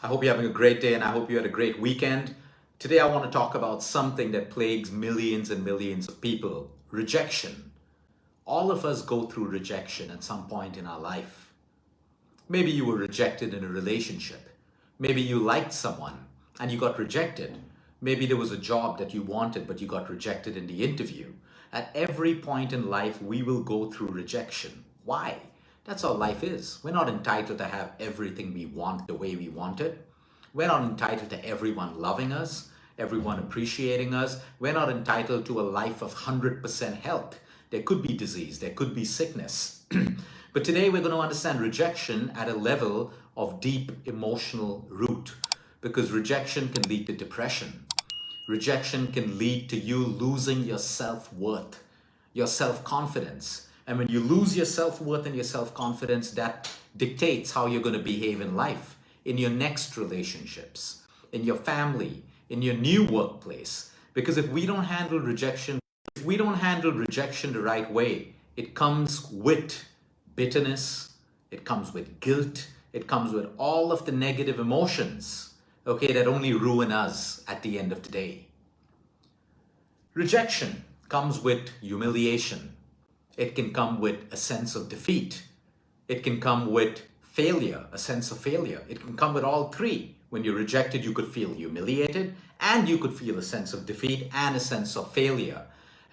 I hope you're having a great day and I hope you had a great weekend. Today, I want to talk about something that plagues millions and millions of people: rejection. All of us go through rejection at some point in our life. Maybe you were rejected in a relationship. Maybe you liked someone and you got rejected. Maybe there was a job that you wanted but you got rejected in the interview. At every point in life, we will go through rejection. Why? That's how life is. We're not entitled to have everything we want the way we want it. We're not entitled to everyone loving us, everyone appreciating us. We're not entitled to a life of 100% health. There could be disease, there could be sickness. But today we're going to understand rejection at a level of deep emotional root, because rejection can lead to depression. Rejection can lead to you losing your self-worth, your self-confidence. And when you lose your self-worth and your self-confidence, that dictates how you're going to behave in life, in your next relationships, in your family, in your new workplace. Because if we don't handle rejection, the right way, it comes with bitterness, it comes with guilt, it comes with all of the negative emotions, okay, that only ruin us at the end of the day. Rejection comes with humiliation. It can come with a sense of defeat. It can come with failure, a sense of failure. It can come with all three. When you're rejected, you could feel humiliated and you could feel a sense of defeat and a sense of failure.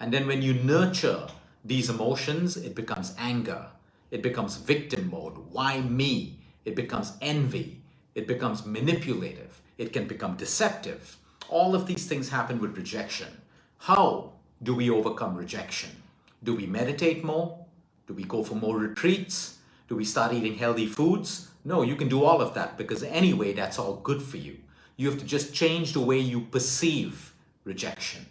And then when you nurture these emotions, it becomes anger. It becomes victim mode. Why me? It becomes envy. It becomes manipulative. It can become deceptive. All of these things happen with rejection. How do we overcome rejection? Do we meditate more? Do we go for more retreats? Do we start eating healthy foods? No, you can do all of that, because anyway, that's all good for you. You have to just change the way you perceive rejection.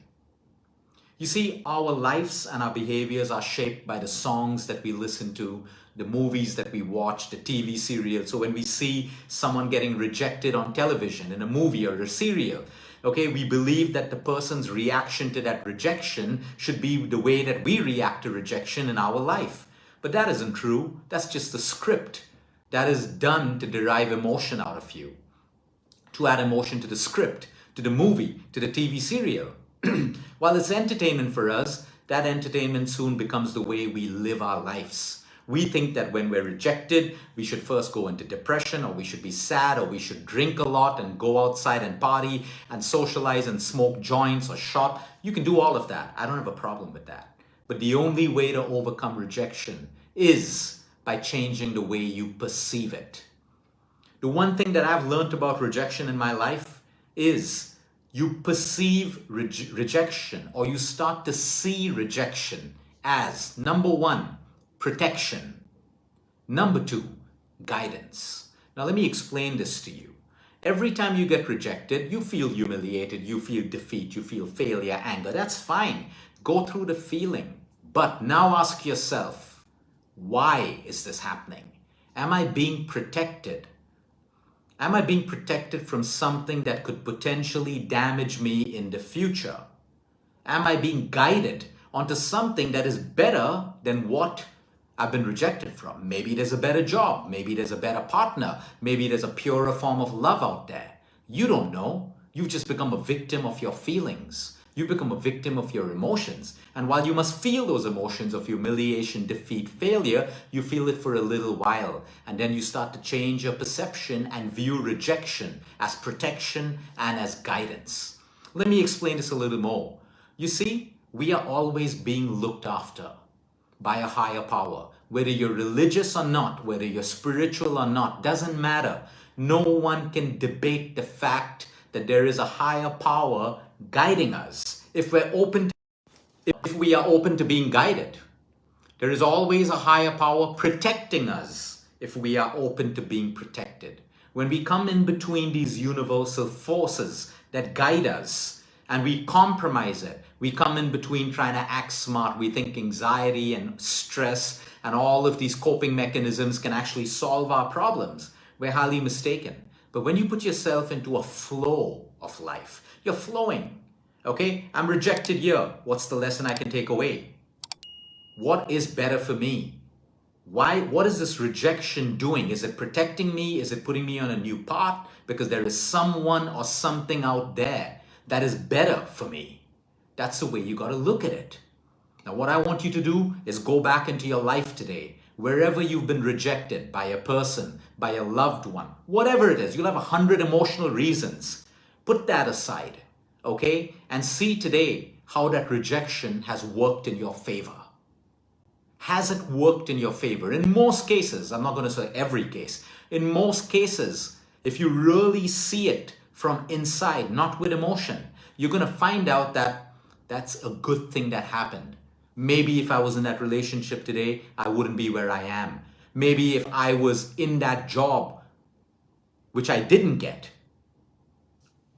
You see, our lives and our behaviors are shaped by the songs that we listen to, the movies that we watch, the TV serials. So when we see someone getting rejected on television, in a movie or a serial, okay, we believe that the person's reaction to that rejection should be the way that we react to rejection in our life. But that isn't true. That's just a script that is done to derive emotion out of you, to add emotion to the script, to the movie, to the TV serial. While it's entertainment for us, that entertainment soon becomes the way we live our lives. We think that when we're rejected, we should first go into depression, or we should be sad, or we should drink a lot and go outside and party and socialize and smoke joints or shop. You can do all of that. I don't have a problem with that. But the only way to overcome rejection is by changing the way you perceive it. The one thing that I've learned about rejection in my life is you perceive rejection, or you start to see rejection as, number one, protection. Number two, guidance. Now let me explain this to you. Every time you get rejected, you feel humiliated, you feel defeat, you feel failure, anger. That's fine. Go through the feeling. But now ask yourself, why is this happening? Am I being protected? Am I being protected from something that could potentially damage me in the future? Am I being guided onto something that is better than what I've been rejected from? Maybe there's a better job. Maybe there's a better partner. Maybe there's a purer form of love out there. You don't know. You've just become a victim of your feelings. You become a victim of your emotions. And while you must feel those emotions of humiliation, defeat, failure, you feel it for a little while. And then you start to change your perception and view rejection as protection and as guidance. Let me explain this a little more. You see, we are always being looked after by a higher power. Whether you're religious or not, whether you're spiritual or not, doesn't matter. No one can debate the fact that there is a higher power guiding us. If we are open to being guided, there is always a higher power protecting us if we are open to being protected. When we come in between these universal forces that guide us and we compromise it, we come in between trying to act smart. We think anxiety and stress and all of these coping mechanisms can actually solve our problems. We're highly mistaken. But when you put yourself into a flow of life, you're flowing. Okay, I'm rejected here. What's the lesson I can take away? What is better for me? What is this rejection doing? Is it protecting me? Is it putting me on a new path? Because there is someone or something out there that is better for me. That's the way you got to look at it. Now, what I want you to do is go back into your life today, wherever you've been rejected by a person, by a loved one, whatever it is. You'll have 100 emotional reasons. Put that aside, okay? And see today how that rejection has worked in your favor. Has it worked in your favor? In most cases, I'm not going to say every case, in most cases, if you really see it from inside, not with emotion, you're going to find out that that's a good thing that happened. Maybe if I was in that relationship today, I wouldn't be where I am. Maybe if I was in that job, which I didn't get,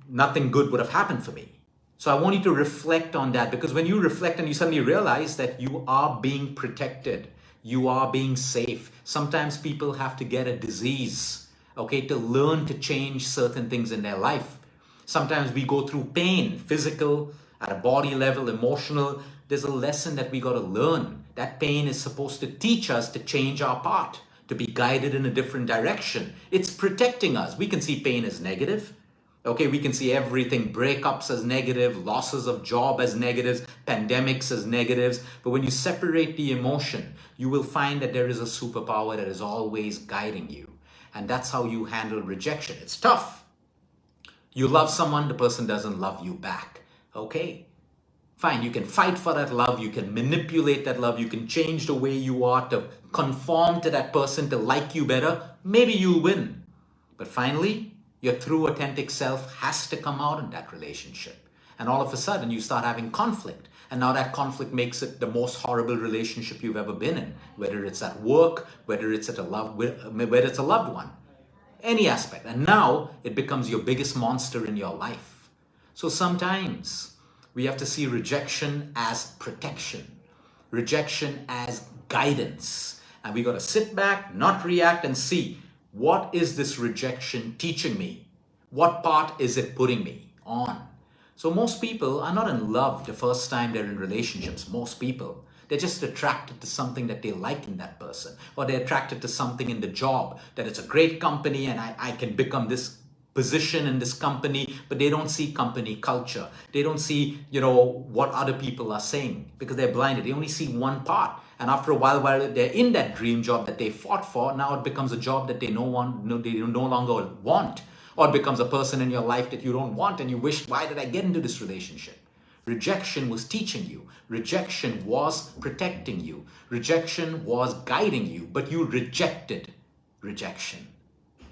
nothing good would have happened for me. So I want you to reflect on that, because when you reflect and you suddenly realize that you are being protected, you are being safe. Sometimes people have to get a disease, okay, to learn to change certain things in their life. Sometimes we go through pain, physical, at a body level, emotional. There's a lesson that we got to learn. That pain is supposed to teach us to change our path, to be guided in a different direction. It's protecting us. We can see pain as negative. Okay, we can see everything, breakups as negative, losses of job as negatives, pandemics as negatives. But when you separate the emotion, you will find that there is a superpower that is always guiding you. And that's how you handle rejection. It's tough. You love someone, the person doesn't love you back. Okay, fine, you can fight for that love, you can manipulate that love, you can change the way you are to conform to that person to like you better. Maybe you'll win. But finally, your true authentic self has to come out in that relationship. And all of a sudden you start having conflict. And now that conflict makes it the most horrible relationship you've ever been in. Whether it's at work, whether it's a loved one. Any aspect. And now it becomes your biggest monster in your life. So sometimes we have to see rejection as protection. Rejection as guidance. And we got to sit back, not react, and see, what is this rejection teaching me? What part is it putting me on? So most people are not in love the first time they're in relationships. Most people, they're just attracted to something that they like in that person. Or they're attracted to something in the job, that it's a great company and I can become this position in this company, but they don't see company culture. They don't see, what other people are saying because they're blinded. They only see one part. And after a while they're in that dream job that they fought for, now it becomes a job that they no longer want. Or it becomes a person in your life that you don't want and you wish, why did I get into this relationship? Rejection was teaching you. Rejection was protecting you. Rejection was guiding you, but you rejected rejection.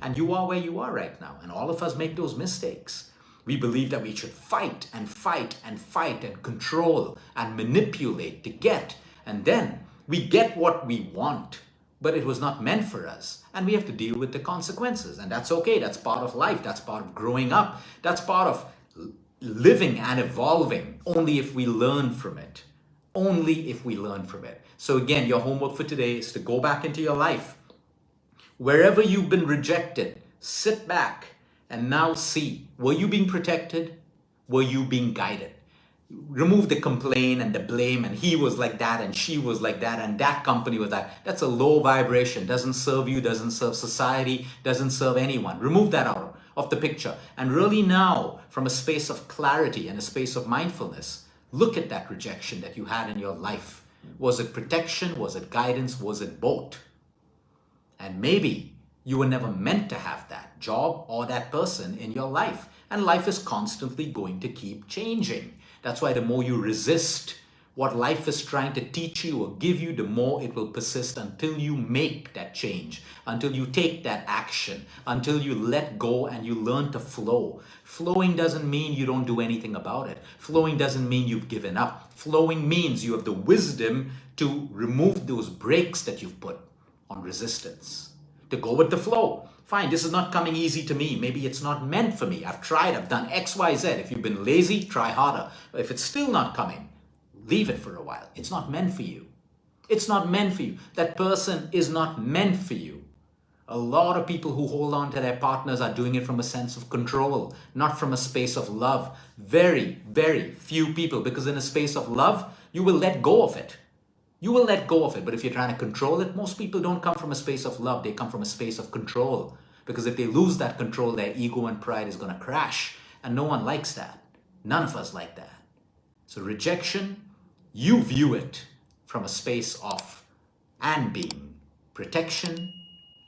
And you are where you are right now. And all of us make those mistakes. We believe that we should fight and fight and fight and control and manipulate to get. And then we get what we want, but it was not meant for us. And we have to deal with the consequences. And that's okay. That's part of life. That's part of growing up. That's part of living and evolving, only if we learn from it. Only if we learn from it. So again, your homework for today is to go back into your life. Wherever you've been rejected, sit back and now see, were you being protected? Were you being guided? Remove the complaint and the blame, and he was like that and she was like that and that company was that. That's a low vibration. Doesn't serve you, doesn't serve society, doesn't serve anyone. Remove that out of the picture. And really now, from a space of clarity and a space of mindfulness, look at that rejection that you had in your life. Was it protection? Was it guidance? Was it both? And maybe you were never meant to have that job or that person in your life. And life is constantly going to keep changing. That's why the more you resist what life is trying to teach you or give you, the more it will persist until you make that change, until you take that action, until you let go and you learn to flow. Flowing doesn't mean you don't do anything about it. Flowing doesn't mean you've given up. Flowing means you have the wisdom to remove those brakes that you've put on resistance, to go with the flow. Fine, this is not coming easy to me. Maybe it's not meant for me. I've tried, I've done X, Y, Z. If you've been lazy, try harder. If it's still not coming, leave it for a while. It's not meant for you. It's not meant for you. That person is not meant for you. A lot of people who hold on to their partners are doing it from a sense of control, not from a space of love. Very, very few people, because in a space of love, you will let go of it. You will let go of it. But if you're trying to control it, most people don't come from a space of love. They come from a space of control. Because if they lose that control, their ego and pride is going to crash. And no one likes that. None of us like that. So rejection, you view it from a space of and being, protection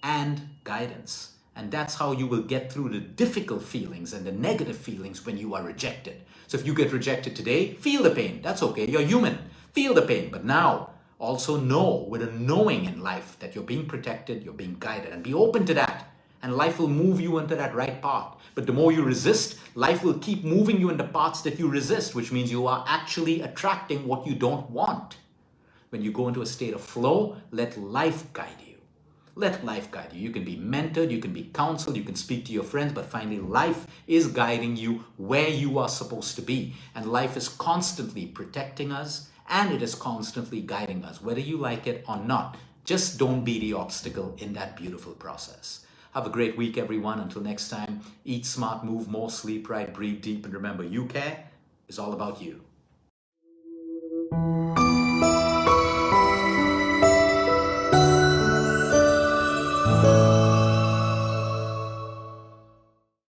and guidance. And that's how you will get through the difficult feelings and the negative feelings when you are rejected. So if you get rejected today, feel the pain. That's okay. You're human. Feel the pain. But now also know with a knowing in life that you're being protected, you're being guided, and be open to that. And life will move you into that right path. But the more you resist, life will keep moving you into paths that you resist, which means you are actually attracting what you don't want. When you go into a state of flow, let life guide you. Let life guide you. You can be mentored, you can be counseled, you can speak to your friends, but finally life is guiding you where you are supposed to be. And life is constantly protecting us and it is constantly guiding us, whether you like it or not. Just don't be the obstacle in that beautiful process. Have a great week, everyone. Until next time, eat smart, move more, sleep right, breathe deep, and remember, you care is all about you.